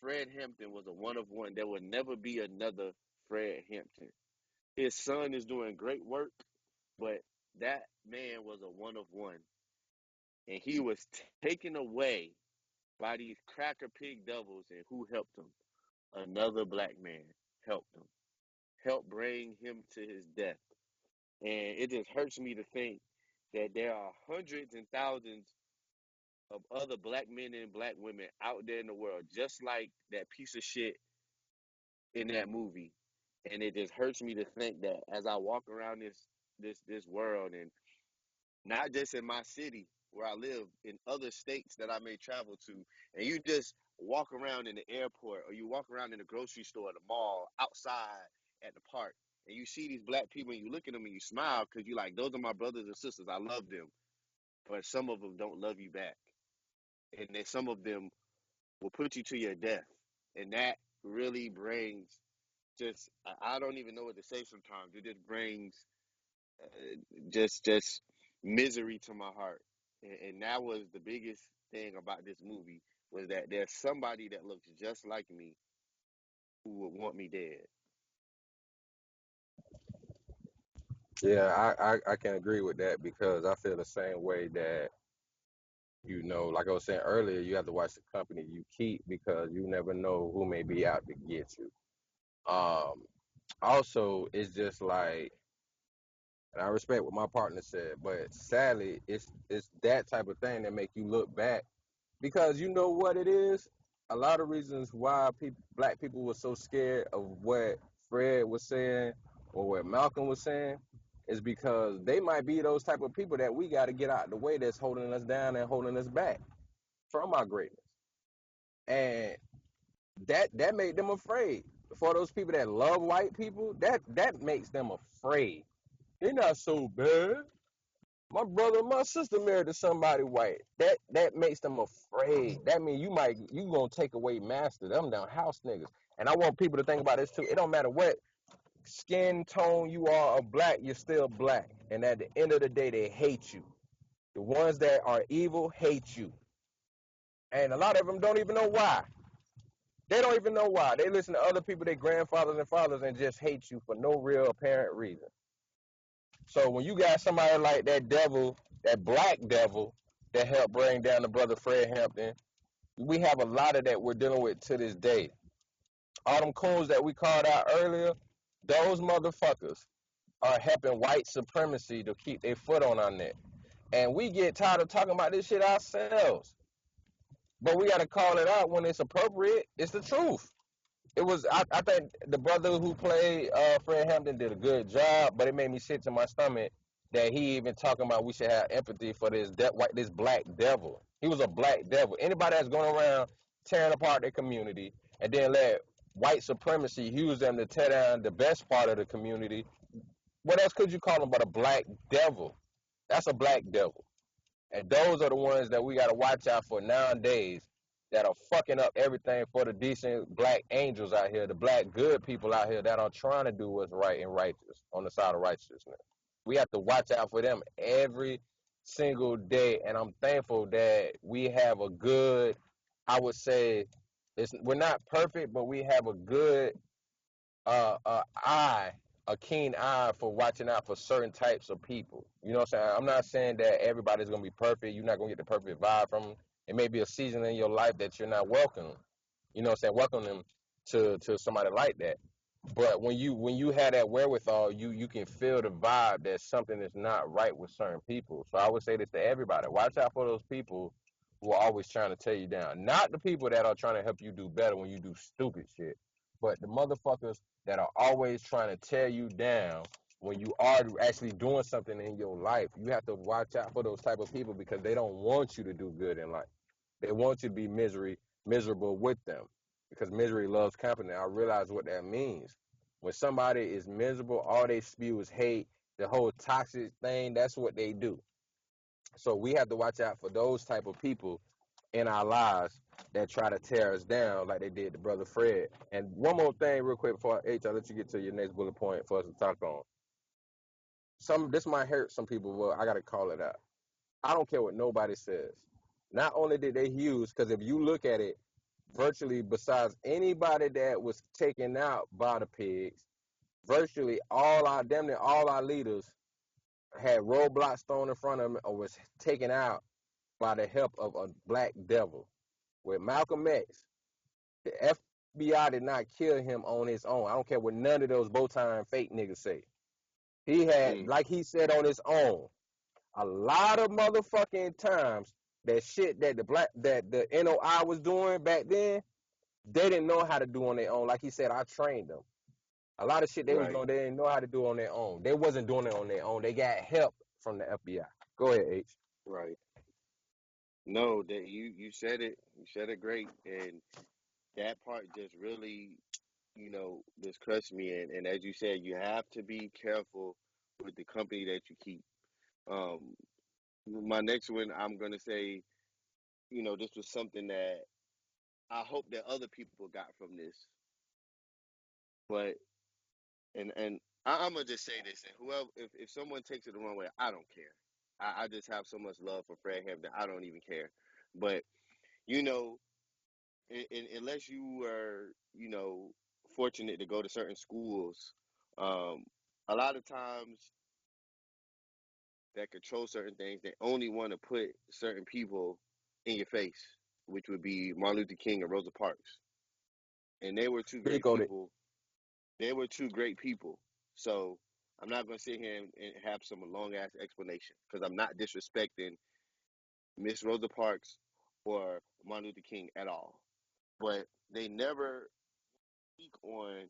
Fred Hampton was a one of one. There will never be another Fred Hampton. His son is doing great work, but that man was a one of one. And he was taken away by these cracker pig devils. And who helped him? Another black man helped him, helped bring him to his death. And it just hurts me to think that there are hundreds and thousands of other black men and black women out there in the world, just like that piece of shit in that movie. And it just hurts me to think that as I walk around this world, and not just in my city where I live, in other states that I may travel to, and you just walk around in the airport, or you walk around in the grocery store, the mall, outside at the park, and you see these black people, and you look at them and you smile because you like, those are my brothers and sisters. I love them, but some of them don't love you back, and then some of them will put you to your death, and that really brings, just I don't even know what to say sometimes. It just brings uh, just misery to my heart, and that was the biggest thing about this movie, was that there's somebody that looks just like me who would want me dead. Yeah, I can agree with that because I feel the same way that, like I was saying earlier, you have to watch the company you keep because you never know who may be out to get you. Um, Also, it's just like, and I respect what my partner said, but sadly, it's that type of thing that make you look back because you know what it is. A lot of reasons why black people were so scared of what Fred was saying or what Malcolm was saying is because they might be those type of people that we got to get out of the way that's holding us down and holding us back from our greatness. And that made them afraid. For those people that love white people, that makes them afraid. They're not so bad. My brother and my sister married to somebody white. That makes them afraid. That means you gonna take away master. Them down house niggas. And I want people to think about this too. It don't matter what skin tone you are of black, you're still black. And at the end of the day, they hate you. The ones that are evil hate you. And a lot of them don't even know why. They don't even know why. They listen to other people, their grandfathers and fathers, and just hate you for no real apparent reason. So when you got somebody like that devil, that black devil, that helped bring down the brother Fred Hampton, we have a lot of that we're dealing with to this day. All them coons that we called out earlier, those motherfuckers are helping white supremacy to keep their foot on our neck. And we get tired of talking about this shit ourselves. But we got to call it out when it's appropriate. It's the truth. I think the brother who played Fred Hampton did a good job, but it made me sick to my stomach that he even talking about we should have empathy for this black devil. He was a black devil. Anybody that's going around tearing apart their community and then let white supremacy use them to tear down the best part of the community, what else could you call him but a black devil? That's a black devil. And those are the ones that we got to watch out for nowadays that are fucking up everything for the decent black angels out here, the black good people out here that are trying to do what's right and righteous on the side of righteousness. We have to watch out for them every single day. And I'm thankful that we have a good, I would say, we're not perfect, but we have a good eye, a keen eye for watching out for certain types of people. You know what I'm saying? I'm not saying that everybody's gonna be perfect. You're not gonna get the perfect vibe from them. It may be a season in your life that you're not welcome. You know what I'm saying? Welcome them to somebody like that. But when you have that wherewithal, you can feel the vibe that something is not right with certain people. So I would say this to everybody: watch out for those people who are always trying to tear you down. Not the people that are trying to help you do better when you do stupid shit, but the motherfuckers that are always trying to tear you down when you are actually doing something in your life. You have to watch out for those type of people because they don't want you to do good in life. They want you to be miserable with them because misery loves company. I realize what that means. When somebody is miserable, all they spew is hate, the whole toxic thing, that's what they do. So we have to watch out for those type of people in our lives that try to tear us down like they did to Brother Fred. And one more thing real quick before H, I'll let you get to your next bullet point for us to talk on. This might hurt some people, but I gotta call it out. I don't care what nobody says. Not only did they use, because if you look at it, virtually besides anybody that was taken out by the pigs, virtually damn near all our leaders had roadblocks thrown in front of them or was taken out by the help of a black devil. With Malcolm X, the FBI did not kill him on his own. I don't care what none of those bow tie and fake niggas say. He had, Mm. like he said on his own, a lot of motherfucking times that shit that the NOI was doing back then, they didn't know how to do on their own. Like he said, I trained them. A lot of shit they was Right, doing, they didn't know how to do on their own. They wasn't doing it on their own. They got help from the FBI. Go ahead, H. right. No, that you said it. You said it great, and that part just really, just crushed me. And as you said, you have to be careful with the company that you keep. Um, my next one, I'm gonna say, this was something that I hope that other people got from this. But I'm gonna just say this, and whoever, if someone takes it the wrong way, I don't care. I just have so much love for Fred Hampton, I don't even care. But you know, unless you were, fortunate to go to certain schools, um, a lot of times that control certain things, they only want to put certain people in your face, which would be Martin Luther King and Rosa Parks, and they were two great Speak on it. people. They were two great people. So I'm not going to sit here and have some long ass explanation because I'm not disrespecting Miss Rosa Parks or Martin Luther King at all. But they never speak on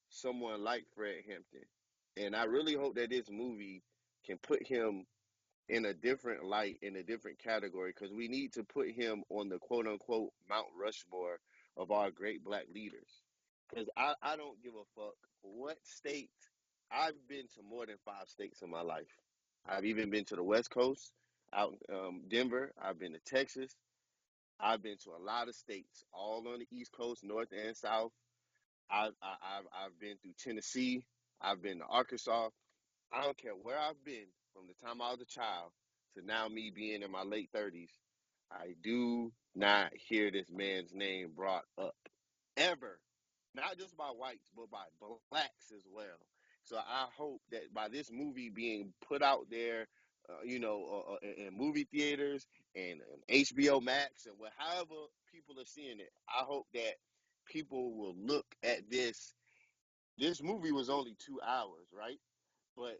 someone like Fred Hampton. And I really hope that this movie can put him in a different light, in a different category, because we need to put him on the quote unquote Mount Rushmore of our great black leaders. Because I don't give a fuck what state. I've been to more than 5 states in my life. I've even been to the West Coast, out Denver. I've been to Texas. I've been to a lot of states, all on the East Coast, North and South. I've been through Tennessee. I've been to Arkansas. I don't care where I've been from the time I was a child to now me being in my late 30s. I do not hear this man's name brought up ever, not just by whites, but by blacks as well. So I hope that by this movie being put out there, in movie theaters and HBO Max and however people are seeing it, I hope that people will look at this. This movie was only 2 hours, right? But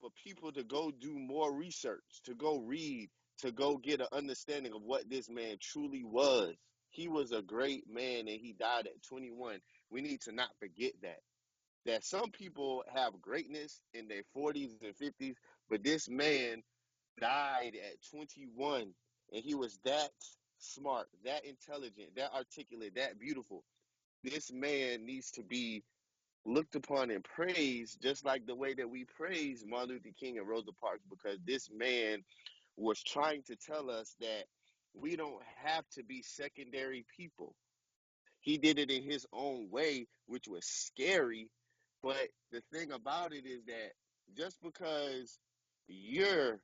for people to go do more research, to go read, to go get an understanding of what this man truly was. He was a great man and he died at 21. We need to not forget that. That some people have greatness in their 40s and 50s, but this man died at 21 and he was that smart, that intelligent, that articulate, that beautiful. This man needs to be looked upon and praised just like the way that we praise Martin Luther King and Rosa Parks, because this man was trying to tell us that we don't have to be secondary people. He did it in his own way, which was scary. But the thing about it is that just because you're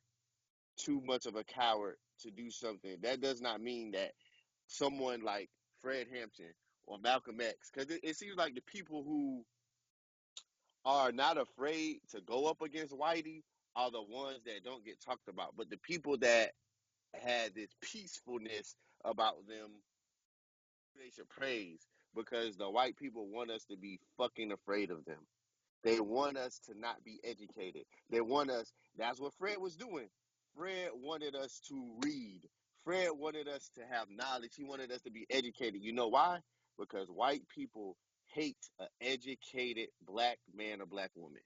too much of a coward to do something, that does not mean that someone like Fred Hampton or Malcolm X, because it seems like the people who are not afraid to go up against Whitey are the ones that don't get talked about. But the people that had this peacefulness about them, they should praise, because the white people want us to be fucking afraid of them. They want us to not be educated. They want us, that's what Fred was doing. Fred wanted us to read. Fred wanted us to have knowledge. He wanted us to be educated. You know why? Because white people hate an educated black man or black woman.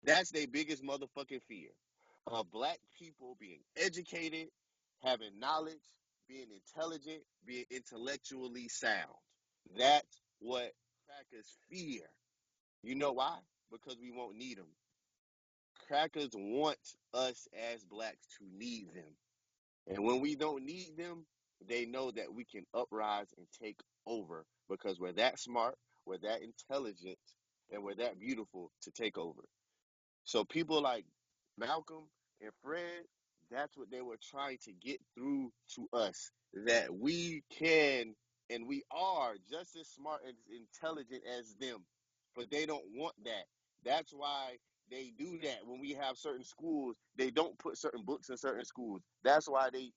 That's their biggest motherfucking fear. Black people being educated, having knowledge, being intelligent, being intellectually sound. That's what crackers fear. You know why? Because we won't need them. Crackers want us as blacks to need them. And when we don't need them, they know that we can uprise and take over because we're that smart, we're that intelligent, and we're that beautiful to take over. So people like Malcolm and Fred, that's what they were trying to get through to us, that we can and we are just as smart and intelligent as them. But they don't want that. That's why they do that. When we have certain schools, they don't put certain books in certain schools. That's why they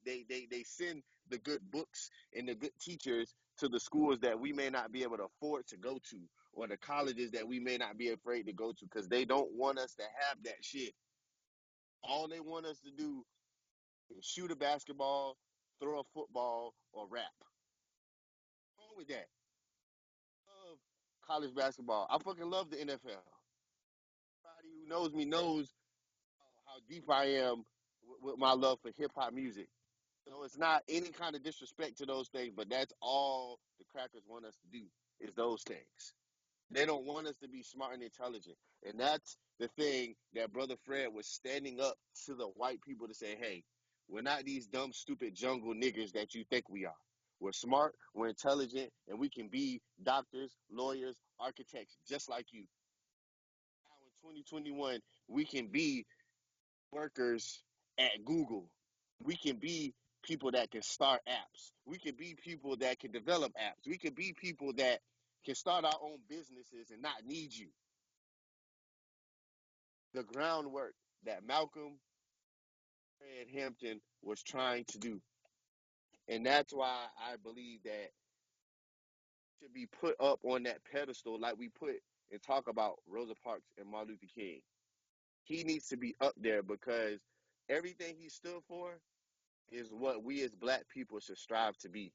send the good books and the good teachers to the schools that we may not be able to afford to go to, or the colleges that we may not be afraid to go to, because they don't want us to have that shit. All they want us to do shoot a basketball, throw a football, or rap. What's wrong with that? I love college basketball. I fucking love the NFL. Everybody who knows me knows how deep I am with my love for hip hop music. So it's not any kind of disrespect to those things, but that's all the crackers want us to do is those things. They don't want us to be smart and intelligent. And that's the thing that Brother Fred was standing up to the white people to say, hey, we're not these dumb, stupid jungle niggers that you think we are. We're smart, we're intelligent, and we can be doctors, lawyers, architects, just like you. Now in 2021, we can be workers at Google. We can be people that can start apps. We can be people that can develop apps. We can be people that can start our own businesses and not need you. The groundwork that Malcolm and Hampton was trying to do. And that's why I believe that should be put up on that pedestal like we put and talk about Rosa Parks and Martin Luther King. He needs to be up there because everything he stood for is what we as black people should strive to be.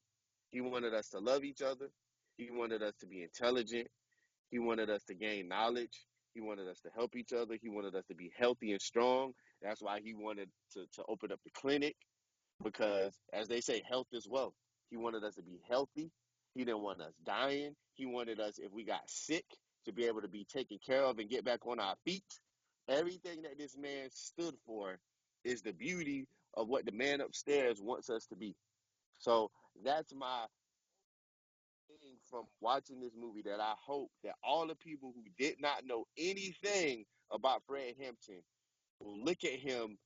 He wanted us to love each other. He wanted us to be intelligent. He wanted us to gain knowledge. He wanted us to help each other. He wanted us to be healthy and strong. That's why he wanted to open up the clinic because, as they say, health is wealth. He wanted us to be healthy. He didn't want us dying. He wanted us, if we got sick, to be able to be taken care of and get back on our feet. Everything that this man stood for is the beauty of what the man upstairs wants us to be. So that's my thing from watching this movie that I hope that all the people who did not know anything about Fred Hampton will look at him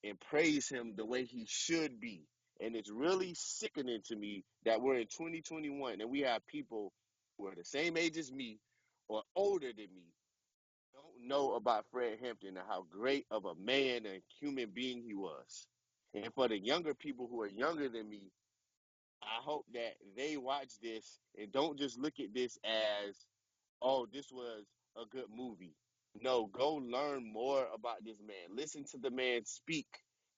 and praise him the way he should be. And it's really sickening to me that we're in 2021 and we have people who are the same age as me or older than me don't know about Fred Hampton and how great of a man and human being he was. And for the younger people who are younger than me, I hope that they watch this and don't just look at this as, oh, this was a good movie. No, go learn more about this man. Listen to the man speak.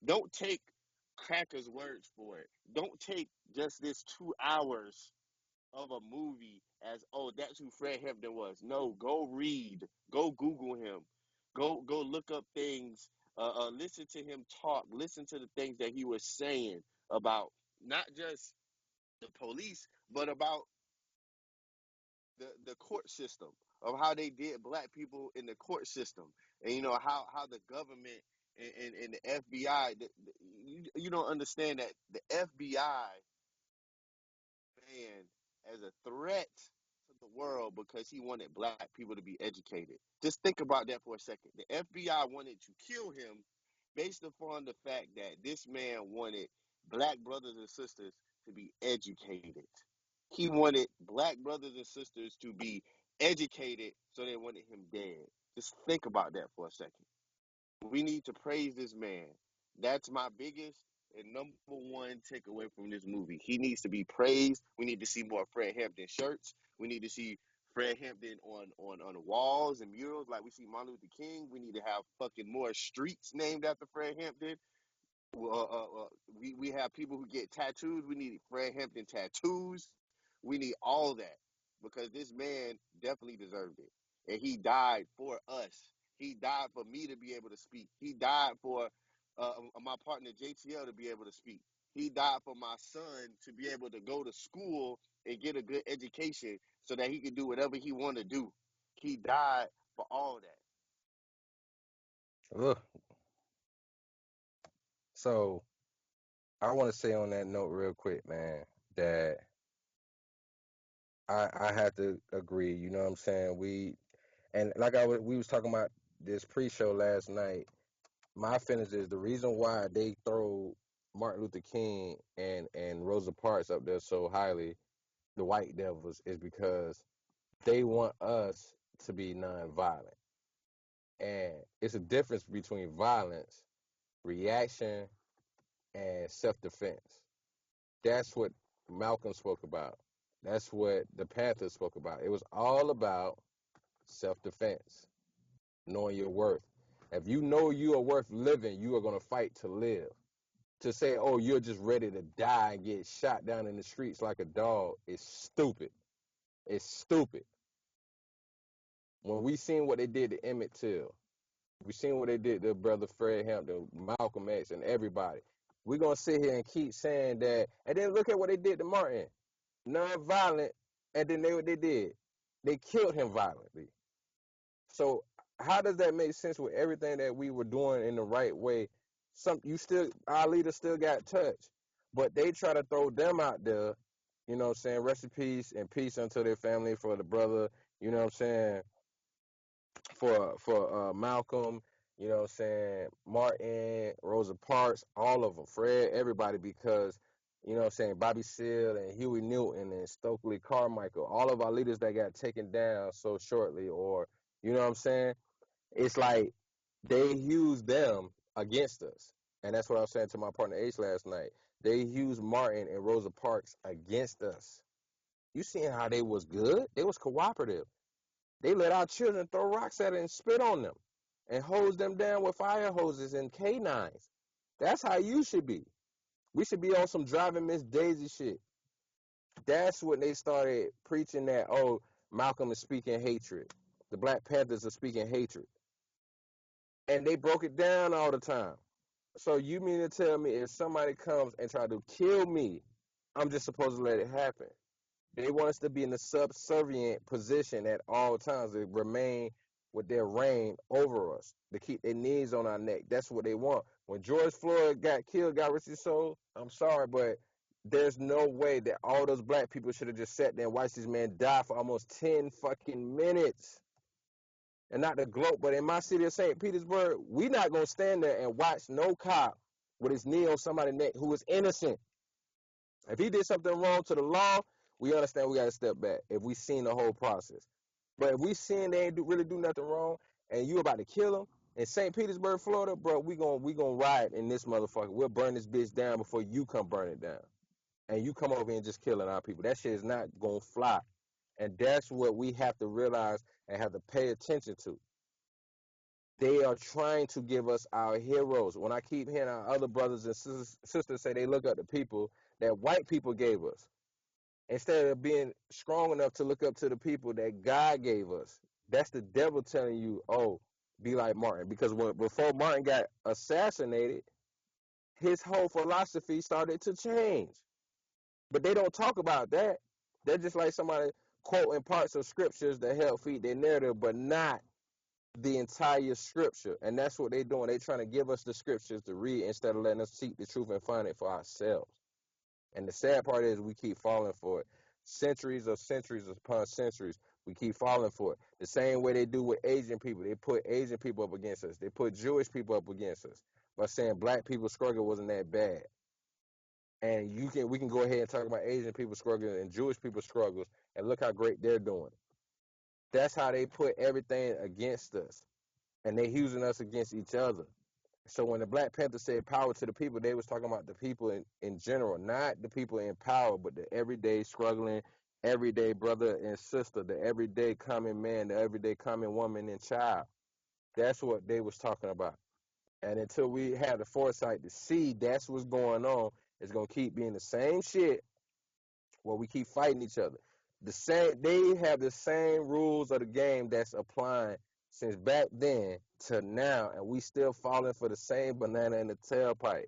Don't take Cracker's words for it. Don't take just this 2 hours of a movie as, oh, that's who Fred Hampton was. No, go read. Go Google him. Go look up things. Listen to him talk. Listen to the things that he was saying about not just the police, but about the court system, of how they did black people in the court system, and how the government and the FBI. You don't understand that the FBI man as a threat to the world because he wanted black people to be educated. Just think about that for a second. The FBI wanted to kill him based upon the fact that this man wanted black brothers and sisters to be educated. He wanted black brothers and sisters to be educated, so they wanted him dead. Just think about that for a second. We need to praise this man. That's my biggest and number one takeaway from this movie. He needs to be praised. We need to see more Fred Hampton shirts. We need to see Fred Hampton on walls and murals like we see Martin Luther King. We need to have fucking more streets named after Fred Hampton. We have people who get tattoos. We need Fred Hampton tattoos. We need all that because this man definitely deserved it, and he died for us. He died for me to be able to speak. He died for my partner JTL to be able to speak. He died for my son to be able to go to school and get a good education so that he could do whatever he wanted to do. He died for all that. Ugh. So I want to say on that note real quick, man, that I had to agree. You know what I'm saying? And like we was talking about this pre-show last night. My finish is the reason why they throw Martin Luther King and Rosa Parks up there so highly, the White Devils, is because they want us to be nonviolent. And it's a difference between violence, reaction, and self-defense. That's what Malcolm spoke about. That's what the Panthers spoke about. It was all about self-defense, knowing your worth. If you know you are worth living, you are going to fight to live. To say, oh, you're just ready to die and get shot down in the streets like a dog is stupid. It's stupid. When we seen what they did to Emmett Till, we seen what they did to brother Fred Hampton, Malcolm X, and everybody. We're gonna sit here and keep saying that, and then look at what they did to Martin, non-violent, and then what they did, they killed him violently. So how does that make sense with everything that we were doing in the right way? Our leaders still got touched, but they try to throw them out there. You know what I'm saying? Rest in peace and peace unto their family for the brother. You know what I'm saying? For Malcolm. You know what I'm saying? Martin, Rosa Parks, all of them, Fred, everybody, because you know what I'm saying? Bobby Seale and Huey Newton and Stokely Carmichael, all of our leaders that got taken down so shortly, or you know what I'm saying? It's like they used them against us. And that's what I was saying to my partner Ace last night. They used Martin and Rosa Parks against us. You seen how they was good? They was cooperative. They let our children throw rocks at it and spit on them and hose them down with fire hoses and canines. That's how you should be. We should be on some driving Miss Daisy shit. That's when they started preaching that, oh, Malcolm is speaking hatred. The Black Panthers are speaking hatred. And they broke it down all the time. So you mean to tell me if somebody comes and try to kill me, I'm just supposed to let it happen? They want us to be in the subservient position at all times, to remain with their reign over us, to keep their knees on our neck. That's what they want. When George Floyd got killed, God rest his soul, I'm sorry, but there's no way that all those black people should have just sat there and watched this man die for almost 10 fucking minutes. And not the globe, but in my city of St. Petersburg, we not gonna stand there and watch no cop with his knee on somebody's neck who is innocent. If he did something wrong to the law, we understand we gotta step back if we seen the whole process. But if we seen they ain't really do nothing wrong and you about to kill him in St. Petersburg, Florida, bro, we gonna ride in this motherfucker. We'll burn this bitch down before you come burn it down. And you come over here and just killing our people. That shit is not gonna fly. And that's what we have to realize and have to pay attention to. They are trying to give us our heroes. When I keep hearing our other brothers and sisters say they look up to people that white people gave us, instead of being strong enough to look up to the people that God gave us. That's the devil telling you, oh, be like Martin. Because before Martin got assassinated, his whole philosophy started to change. But they don't talk about that. They're just like somebody quoting parts of scriptures that help feed their narrative, but not the entire scripture. And that's what they're doing. They're trying to give us the scriptures to read instead of letting us seek the truth and find it for ourselves. And the sad part is we keep falling for it. Centuries upon centuries, we keep falling for it. The same way they do with Asian people. They put Asian people up against us. They put Jewish people up against us by saying black people's struggle wasn't that bad. And we can go ahead and talk about Asian people's struggles and Jewish people's struggles and look how great they're doing. That's how they put everything against us. And they using us against each other. So when the Black Panther said power to the people, they was talking about the people in general, not the people in power, but the everyday struggling, everyday brother and sister, the everyday common man, the everyday common woman and child. That's what they was talking about. And until we have the foresight to see that's what's going on, it's gonna keep being the same shit where we keep fighting each other. They have the same rules of the game that's applying since back then to now, and we still falling for the same banana in the tailpipe.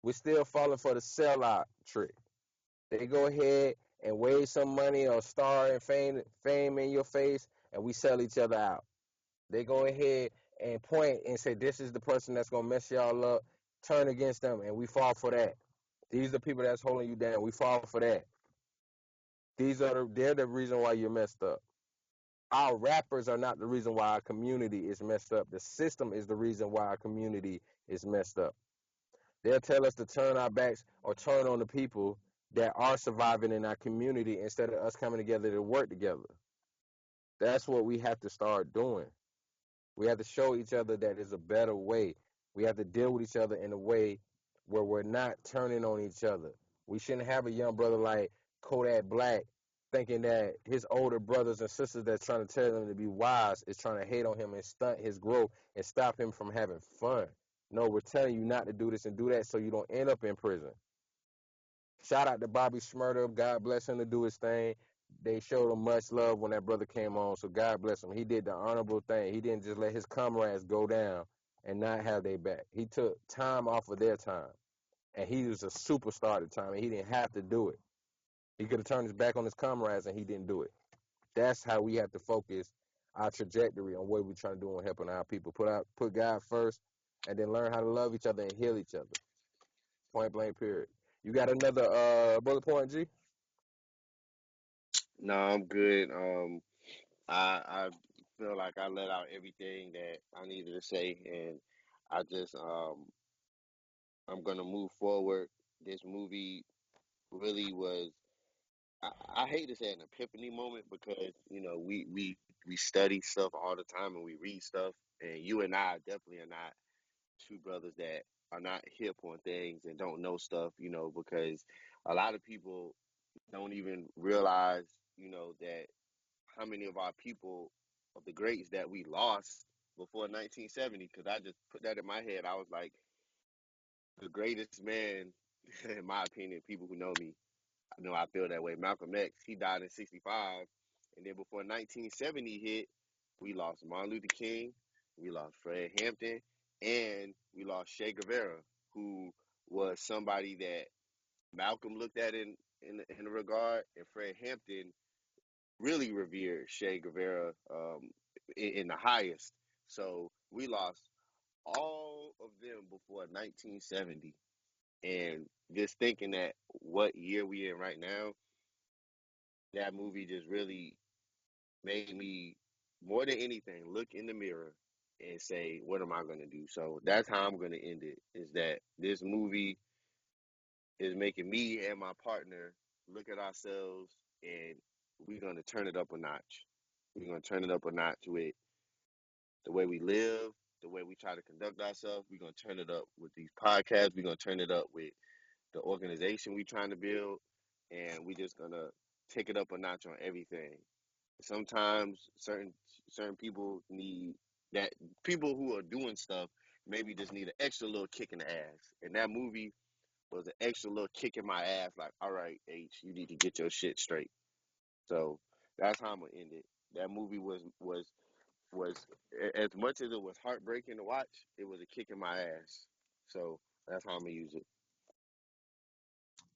We're still falling for the sellout trick. They go ahead and wave some money or star and fame in your face, and we sell each other out. They go ahead and point and say, this is the person that's going to mess y'all up, turn against them, and we fall for that. These are the people that's holding you down. We fall for that. They're the reason why you're messed up. Our rappers are not the reason why our community is messed up. The system is the reason why our community is messed up. They'll tell us to turn our backs or turn on the people that are surviving in our community instead of us coming together to work together. That's what we have to start doing. We have to show each other that there's a better way. We have to deal with each other in a way where we're not turning on each other. We shouldn't have a young brother like Kodak Black thinking that his older brothers and sisters that's trying to tell him to be wise is trying to hate on him and stunt his growth and stop him from having fun. No, we're telling you not to do this and do that so you don't end up in prison. Shout out to Bobby Shmurda. God bless him to do his thing. They showed him much love when that brother came on, so God bless him. He did the honorable thing. He didn't just let his comrades go down and not have their back. He took time off of their time, and he was a superstar at the time, and he didn't have to do it. He could have turned his back on his comrades, and he didn't do it. That's how we have to focus our trajectory on what we're trying to do on helping our people. Put God first, and then learn how to love each other and heal each other. Point blank. Period. You got another bullet point, G? No, I'm good. I feel like I let out everything that I needed to say, and I just I'm gonna move forward. This movie really was. I hate to say an epiphany moment because we study stuff all the time and we read stuff, and you and I definitely are not two brothers that are not hip on things and don't know stuff, because a lot of people don't even realize, that how many of our people of the greats that we lost before 1970. Because I just put that in my head. I was like, the greatest man, in my opinion, people who know me, I know I feel that way. Malcolm X, he died in 65. And then before 1970 hit, we lost Martin Luther King, we lost Fred Hampton, and we lost Che Guevara, who was somebody that Malcolm looked at in a regard, and Fred Hampton really revered Che Guevara in the highest. So we lost all of them before 1970. And just thinking that what year we in right now, that movie just really made me, more than anything, look in the mirror and say, what am I going to do? So that's how I'm going to end it, is that this movie is making me and my partner look at ourselves, and we're going to turn it up a notch. We're going to turn it up a notch with the way we live, the way we try to conduct ourselves. We're going to turn it up with these podcasts. We're going to turn it up with the organization we're trying to build. And we're just going to take it up a notch on everything. Sometimes certain people need that, people who are doing stuff maybe just need an extra little kick in the ass. And that movie was an extra little kick in my ass, like, all right, H, you need to get your shit straight. So that's how I'm gonna end it. That movie was as much as it was heartbreaking to watch, it was a kick in my ass. So that's how I'm gonna use it.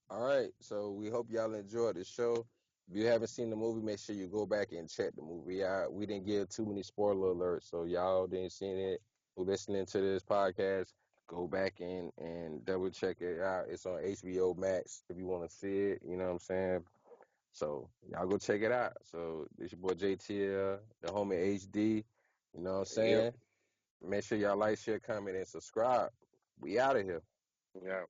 All right, so we hope y'all enjoyed the show. If you haven't seen the movie, make sure you go back and check the movie out. We didn't give too many spoiler alerts, so y'all didn't see it. Who listening to this podcast, go back and double check it out. It's on HBO Max if you want to see it. You know what I'm saying? So y'all go check it out. So this your boy JTL, the homie HD. You know what I'm Yep. saying? Make sure y'all like, share, comment, and subscribe. We out of here. Yeah.